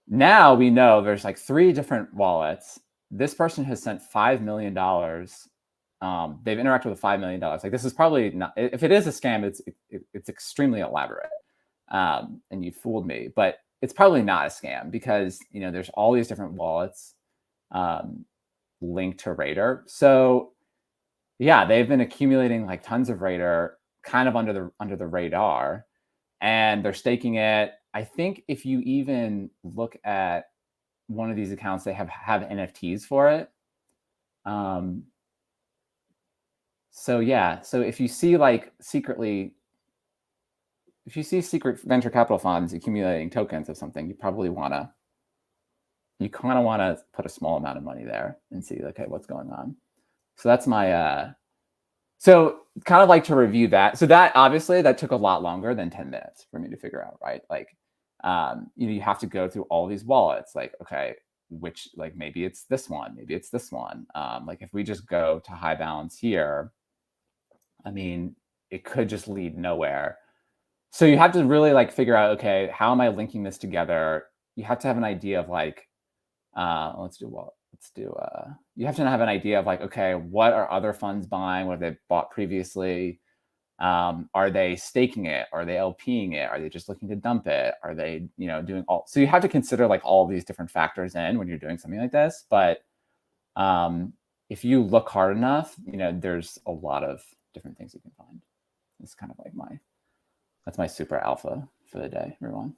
now we know there's like 3 different wallets. This person has sent $5 million. They've interacted with $5 million. Like this is probably not, if it is a scam, it's extremely elaborate. And you fooled me, but it's probably not a scam because, you know, there's all these different wallets linked to Raider. So yeah, they've been accumulating like tons of Raider kind of under the radar, and they're staking it. I think if you even look at one of these accounts, they have NFTs for it. So yeah, so if you see like secretly if you see secret venture capital funds accumulating tokens of something, you probably you kind of want to put a small amount of money there and see, okay, what's going on. So that's my, so kind of like to review that. So that obviously that took a lot longer than 10 minutes for me to figure out, right? Like, you know, you have to go through all these wallets, like, okay, which, like, maybe it's this one, maybe it's this one. Like if we just go to high balance here, I mean, it could just lead nowhere. So you have to really like figure out, okay, how am I linking this together? You have to have an idea of like, you have to have an idea of like, okay, what are other funds buying? What have they bought previously? Are they staking it? Are they LPing it? Are they just looking to dump it? Are they, you know, doing all, so you have to consider like all these different factors in when you're doing something like this. But if you look hard enough, you know, there's a lot of different things you can find. It's kind of like that's my super alpha for the day, everyone.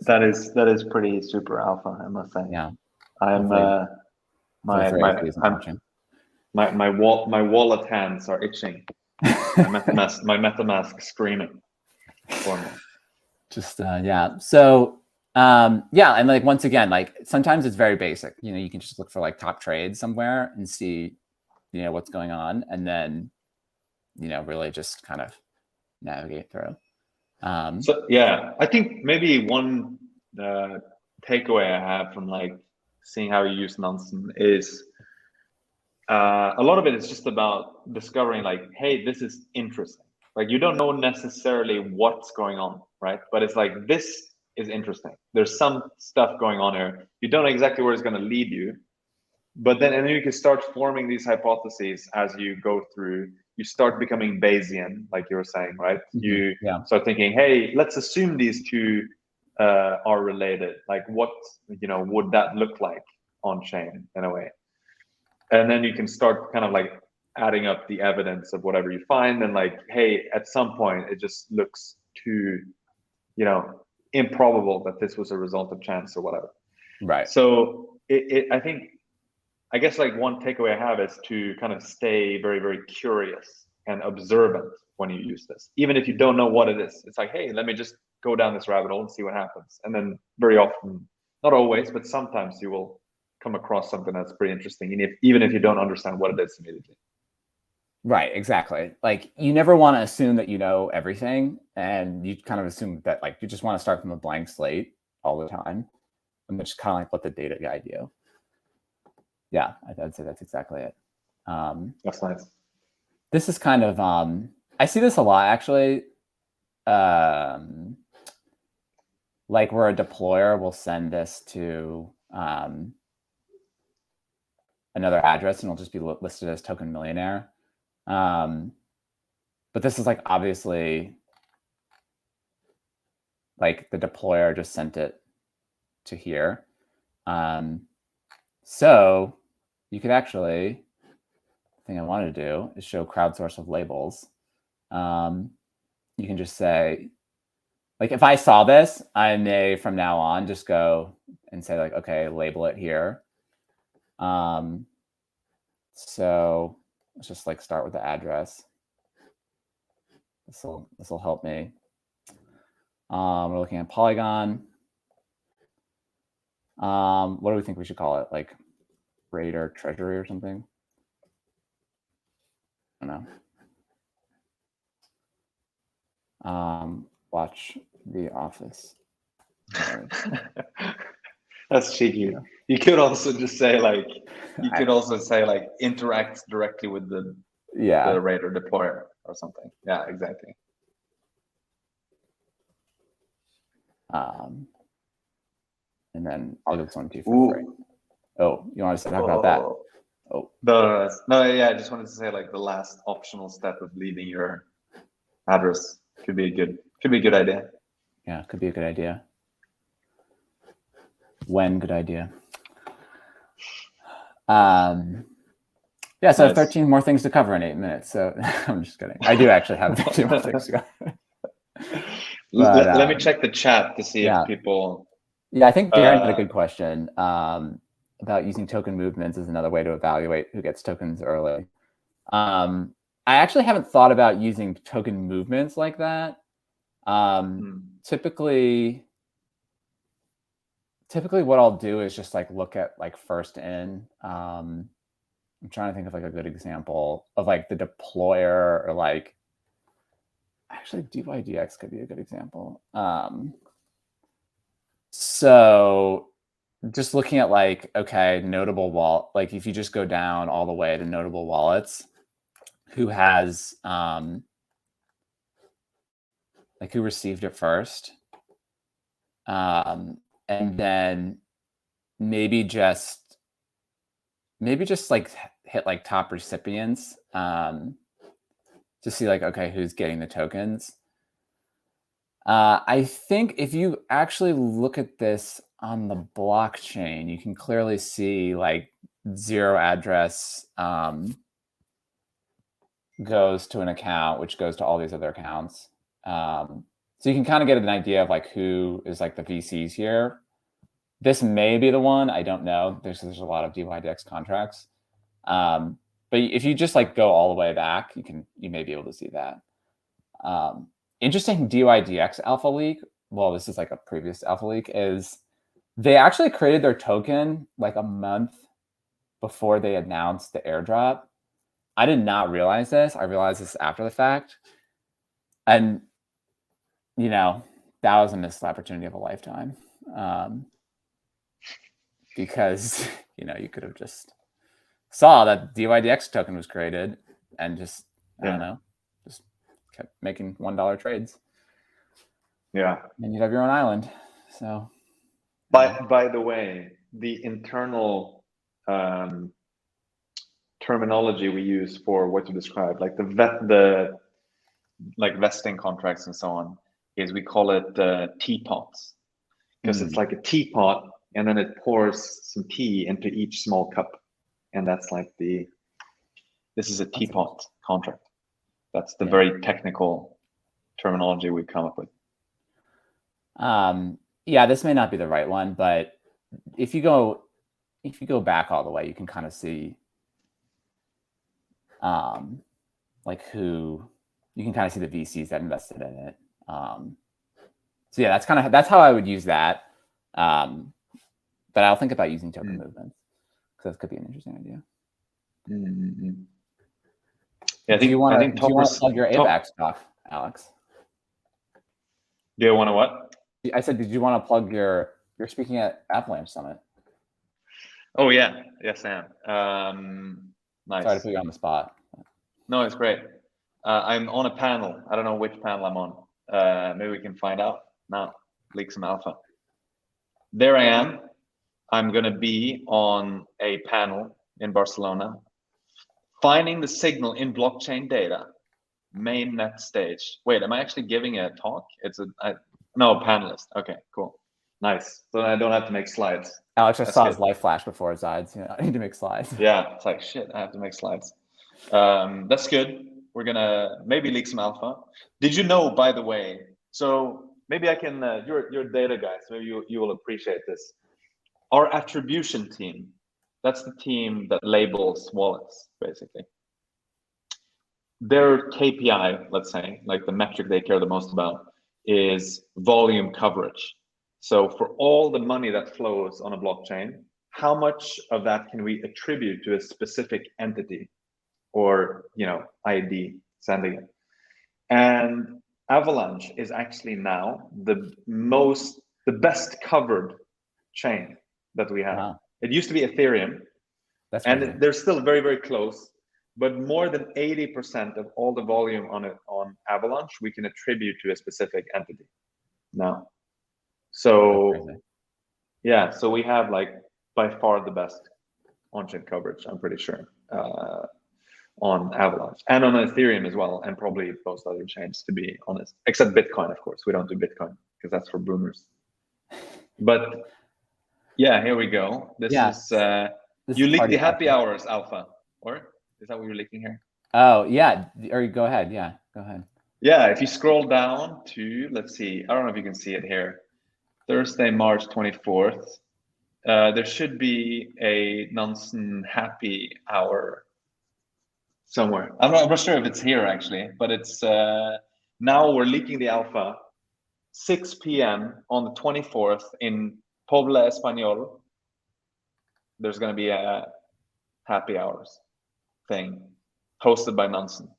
That is pretty super alpha, I must say. Yeah. I'm my wallet hands are itching. my MetaMask screaming for me. Just yeah. So yeah, and like once again, like sometimes it's very basic. You know, you can just look for like top trades somewhere and see, you know, what's going on, and then, you know, really just kind of navigate through. So yeah, I think maybe one takeaway I have from like seeing how you use Nansen is a lot of it is just about discovering like, hey, this is interesting. Like you don't know necessarily what's going on, right? But it's like, this is interesting. There's some stuff going on here. You don't know exactly where it's going to lead you, but then and then you can start forming these hypotheses as you go through. You start becoming Bayesian, like you were saying, right? You start thinking, hey, let's assume these two are related. Like what, you know, would that look like on chain in a way? And then you can start kind of like adding up the evidence of whatever you find, and like, hey, at some point it just looks too, you know, improbable that this was a result of chance or whatever. Right. So I guess like one takeaway I have is to kind of stay very, very curious and observant when you use this, even if you don't know what it is. It's like, hey, let me just go down this rabbit hole and see what happens. And then very often, not always, but sometimes you will come across something that's pretty interesting, and even if you don't understand what it is immediately. Right, exactly. Like you never want to assume that you know everything, and you kind of assume that like you just want to start from a blank slate all the time, and just kind of like let the data guide you. Yeah, I'd say that's exactly it. That's nice. This is kind of I see this a lot actually. Like where a deployer will send this to another address, and it'll just be listed as token millionaire. But this is like obviously like the deployer just sent it to here. So you could actually, the thing I want to do is show crowdsource of labels. You can just say, like if I saw this, I may from now on just go and say like, okay, label it here. So let's just like start with the address. This will help me. We're looking at Polygon. What do we think we should call it? Like raid or treasury or something? I don't know. Watch The Office. That's cheeky. Yeah. You could also just say like, interacts directly with the raid or deployer or something. Yeah, exactly. And then I'll give this one to you for free. Oh, you want to talk about that? Oh, I just wanted to say like the last optional step of leaving your address could be a good idea. Yeah, could be a good idea. When good idea. Yeah, so nice. 13 more things to cover in 8 minutes. So I'm just kidding. I do actually have 13 more things to cover. But, let me check the chat to see if people. Yeah, I think Darren had a good question about using token movements as another way to evaluate who gets tokens early. I actually haven't thought about using token movements like that. Typically what I'll do is just like look at like first in. I'm trying to think of like a good example of like the deployer, or like actually dYdX could be a good example. So just looking at like, okay, notable wallet, like if you just go down all the way to notable wallets, who has like who received it first, and then maybe just like hit like top recipients to see like, okay, who's getting the tokens. I think if you actually look at this on the blockchain, you can clearly see like 0 address goes to an account, which goes to all these other accounts. So you can kind of get an idea of like who is like the VCs here. This may be the one, I don't know. There's a lot of dYdX contracts. But if you just like go all the way back, you may be able to see that. Interesting dYdX alpha leak. Well, this is like a previous alpha leak, is they actually created their token like a month before they announced the airdrop. I did not realize this. I realized this after the fact. And, you know, that was a missed opportunity of a lifetime. Because, you know, you could have just saw that dYdX token was created and just, I don't know, just kept making $1 trades. Yeah. And you'd have your own island. So. By the way, the internal terminology we use for what to describe, like the like vesting contracts and so on, is we call it teapots, because it's like a teapot, and then it pours some tea into each small cup, and that's like this is a teapot contract. That's the very technical terminology we've come up with. Yeah, this may not be the right one, but if you go back all the way, you can kind of see like who you can kind of see the VCs that invested in it. So yeah, that's how I would use that. But I'll think about using token movements, because that could be an interesting idea. Yeah, do you want to plug your AVAX talk, Alex? Do you want to what? I said, did you want to plug you're speaking at Avalanche Summit? Oh yeah, yes I am. Nice. Sorry to put you on the spot. No, it's great. I'm on a panel. I don't know which panel I'm on. Maybe we can find out now. Leak some alpha. There I am. I'm going to be on a panel in Barcelona, finding the signal in blockchain data, mainnet stage. Wait, am I actually giving a talk? No, panelist. Okay, cool. Nice. So I don't have to make slides. Alex just saw his life flash before his eyes. You know, I need to make slides. Yeah, it's like, shit, I have to make slides. That's good. We're going to maybe leak some alpha. Did you know, by the way, so maybe I can, you're data guy, so you will appreciate this. Our attribution team, that's the team that labels wallets, basically. Their KPI, let's say, like the metric they care the most about, is volume coverage. So for all the money that flows on a blockchain, how much of that can we attribute to a specific entity or, you know, ID sending it? And Avalanche is actually now the best covered chain that we have. Wow. It used to be Ethereum, and they're still very, very close. But more than 80% of all the volume on Avalanche, we can attribute to a specific entity now. So yeah, so we have like by far the best on-chain coverage, I'm pretty sure, on Avalanche and on Ethereum as well, and probably most other chains, to be honest, except Bitcoin, of course. We don't do Bitcoin because that's for boomers. But yeah, here we go. This is you leaked the happy hours alpha, or is that what you're leaking here? Oh yeah, or go ahead. Yeah, go ahead. Yeah, if you scroll down to, let's see, I don't know if you can see it here, Thursday, March 24th. There should be a Nansen happy hour somewhere. I'm not sure if it's here actually, but it's now we're leaking the alpha 6 p.m. on the 24th in Pobla Español, there's going to be a happy hours thing hosted by Nansen.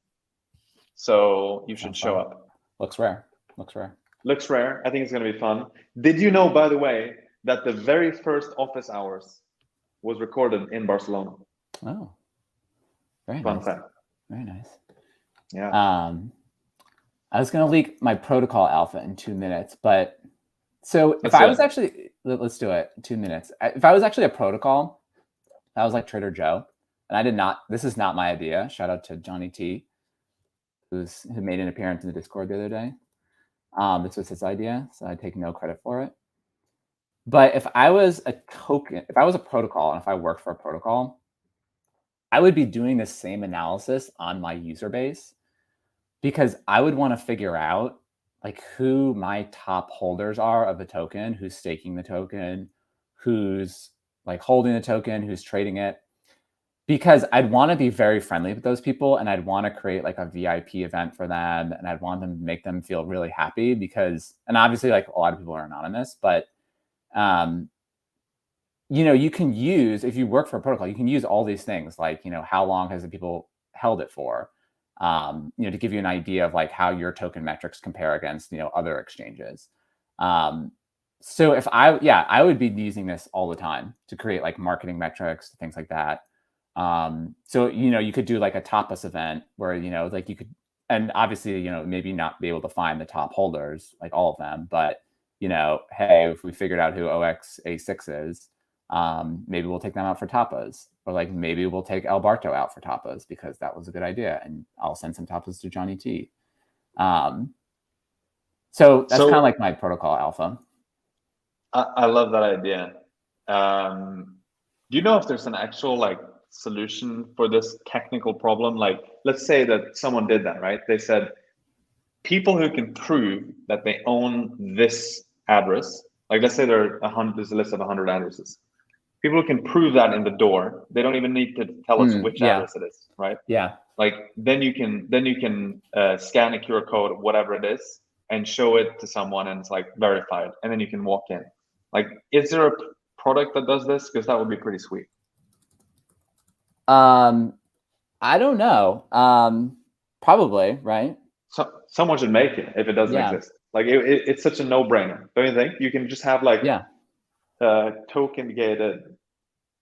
So you should show up. Looks rare. Looks rare. Looks rare. I think it's going to be fun. Did you know, by the way, that the very first office hours was recorded in Barcelona? Oh, very Fun nice. fact. Very nice. Yeah. I was going to leak my protocol alpha in 2 minutes, but so if I was actually, let's do it 2 minutes. If I was actually a protocol, I was like Trader Joe, and I did not, this is not my idea. Shout out to Johnny T, who made an appearance in the Discord the other day. This was his idea, so I take no credit for it. But if I was a token, if I was a protocol, and if I worked for a protocol, I would be doing the same analysis on my user base, because I would want to figure out like who my top holders are of the token, who's staking the token, who's like holding the token, who's trading it, because I'd want to be very friendly with those people, and I'd want to create like a VIP event for them, and I'd want them to make them feel really happy because, and obviously like a lot of people are anonymous, but you know, you can use, if you work for a protocol, you can use all these things like, you know, how long has the people held it for, you know, to give you an idea of like how your token metrics compare against, you know, other exchanges. So if I would be using this all the time to create like marketing metrics, things like that. So, you know, you could do like a tapas event where, you know, like you could, and obviously, you know, maybe not be able to find the top holders, like all of them, but, you know, hey, if we figured out who OXA6 is, maybe we'll take them out for tapas, or like maybe we'll take El Barto out for tapas because that was a good idea, and I'll send some tapas to Johnny T. So that's kind of like my protocol alpha. I love that idea. Do you know if there's an actual like solution for this technical problem? Like, let's say that someone did that, right? They said people who can prove that they own this address, like let's say there's a list of 100 addresses. People who can prove that in the door, they don't even need to tell us which address it is, right? Yeah. Like then you can scan a QR code, whatever it is, and show it to someone, and it's like verified, and then you can walk in. Like, is there a product that does this? Because that would be pretty sweet. I don't know. Probably, right? So someone should make it if it doesn't exist. Like it's such a no-brainer, don't you think? You can just have like token gated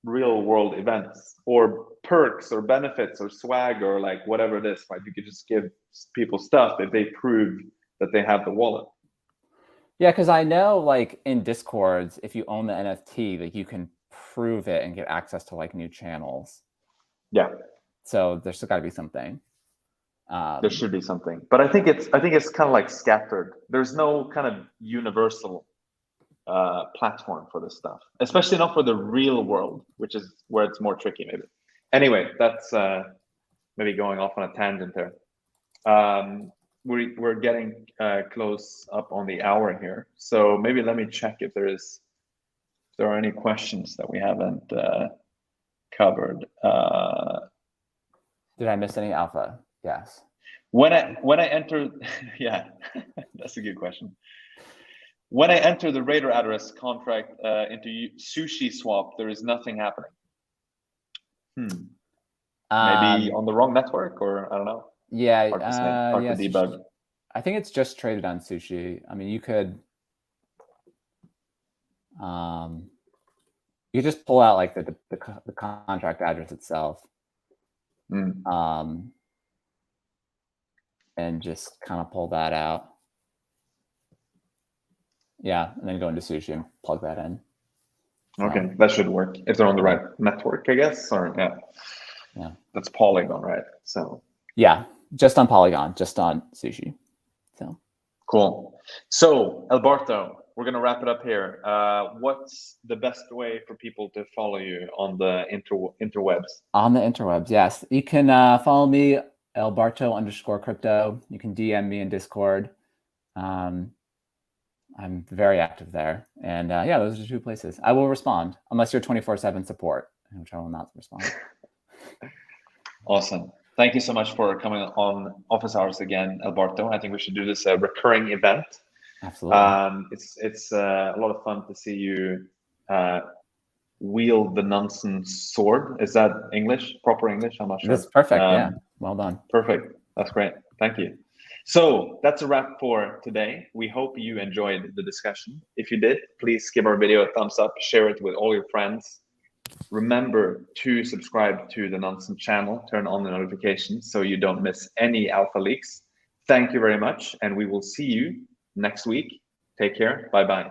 real world events or perks or benefits or swag or like whatever it is, right? You could just give people stuff if they prove that they have the wallet. Yeah, because I know like in Discords, if you own the NFT, like you can prove it and get access to like new channels. Yeah. So there's still got to be something. There should be something, but I think it's kind of like scattered. There's no kind of universal platform for this stuff, especially not for the real world, which is where it's more tricky maybe. Anyway, that's maybe going off on a tangent there. We're getting close up on the hour here, so maybe let me check if there are any questions that we haven't covered. Did I miss any alpha? Yes. When I enter, yeah, that's a good question. When I enter the Raider address contract into Sushi Swap, there is nothing happening. Maybe on the wrong network, or I don't know. Yeah, hard to debug. I think it's just traded on Sushi. I mean, you could just pull out like the contract address itself, and just kind of pull that out. Yeah, and then go into Sushi and plug that in. Okay, that should work if they're on the right network, I guess. Or yeah, that's Polygon, right? So yeah, just on Polygon, just on Sushi. So cool. So Alberto, we're gonna wrap it up here. What's the best way for people to follow you on the interwebs? On the interwebs, yes, you can follow me Alberto_crypto. You can DM me in Discord. I'm very active there, and yeah, those are 2 places. I will respond unless you're 24/7 support, which I will not respond. Awesome. Thank you so much for coming on Office Hours again, Alberto. I think we should do this a recurring event. Absolutely. It's a lot of fun to see you wield the Nansen sword. Is that English? Proper English? I'm not sure. That's perfect. Yeah. Well done. Perfect. That's great. Thank you. So that's a wrap for today. We hope you enjoyed the discussion. If you did, please give our video a thumbs up, share it with all your friends. Remember to subscribe to the Nansen channel, turn on the notifications so you don't miss any alpha leaks. Thank you very much, and we will see you next week. Take care. Bye-bye.